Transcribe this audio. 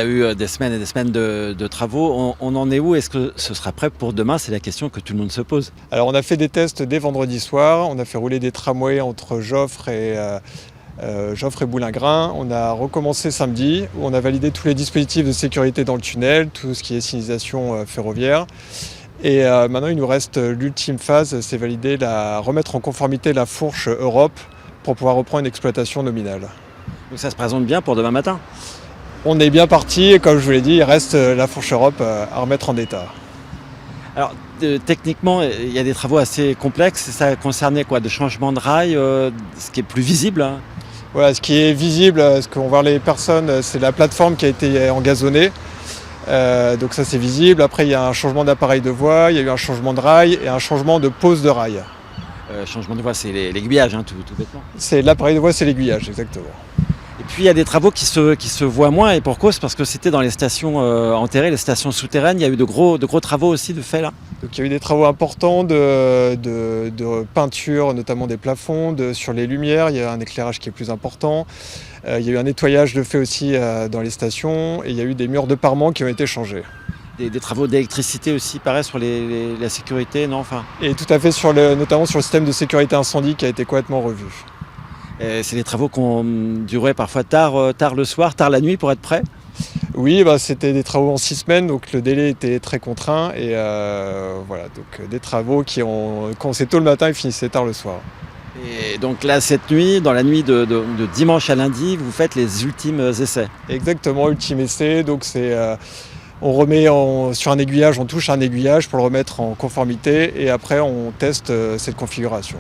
Il y a eu des semaines et des semaines de travaux. On en est où? Est-ce que ce sera prêt pour demain? C'est la question que tout le monde se pose. Alors on a fait des tests dès vendredi soir, on a fait rouler des tramways entre Joffre et Boulingrin. On a recommencé samedi où on a validé tous les dispositifs de sécurité dans le tunnel, tout ce qui est signalisation ferroviaire. Et maintenant il nous reste l'ultime phase, c'est remettre en conformité la fourche Europe pour pouvoir reprendre une exploitation nominale. Donc ça se présente bien pour demain matin. On est bien parti et comme je vous l'ai dit, il reste la fourche Europe à remettre en état. Alors techniquement, il y a des travaux assez complexes. Ça concernait quoi? De changement de rail, ce qui est plus visible, hein. Voilà, ce qui est visible, ce qu'on voit les personnes, c'est la plateforme qui a été engazonnée. Donc ça c'est visible. Après il y a un changement d'appareil de voie, il y a eu un changement de rail et un changement de pose de rail. Changement de voie, c'est l'aiguillage, hein, tout bêtement. C'est l'appareil de voie, c'est l'aiguillage, exactement. Et puis il y a des travaux qui se voient moins, et pour cause, parce que c'était dans les stations enterrées, les stations souterraines. Il y a eu de gros travaux aussi de fait là. Donc il y a eu des travaux importants de peinture, notamment des plafonds, sur les lumières. Il y a un éclairage qui est plus important. Il y a eu un nettoyage de fait aussi dans les stations, et il y a eu des murs de parement qui ont été changés. Des travaux d'électricité aussi, pareil, sur la sécurité, non, enfin. Et tout à fait, notamment sur le système de sécurité incendie qui a été complètement revu. C'est des travaux qui ont duré parfois tard le soir, tard la nuit pour être prêts. Oui, c'était des travaux en 6 semaines, donc le délai était très contraint. Et voilà, donc des travaux qui ont commencé tôt le matin et finissaient tard le soir. Et donc là, cette nuit, dans la nuit de dimanche à lundi, vous faites les ultimes essais. Exactement, ultime essai. Donc on remet sur un aiguillage, on touche un aiguillage pour le remettre en conformité et après on teste cette configuration.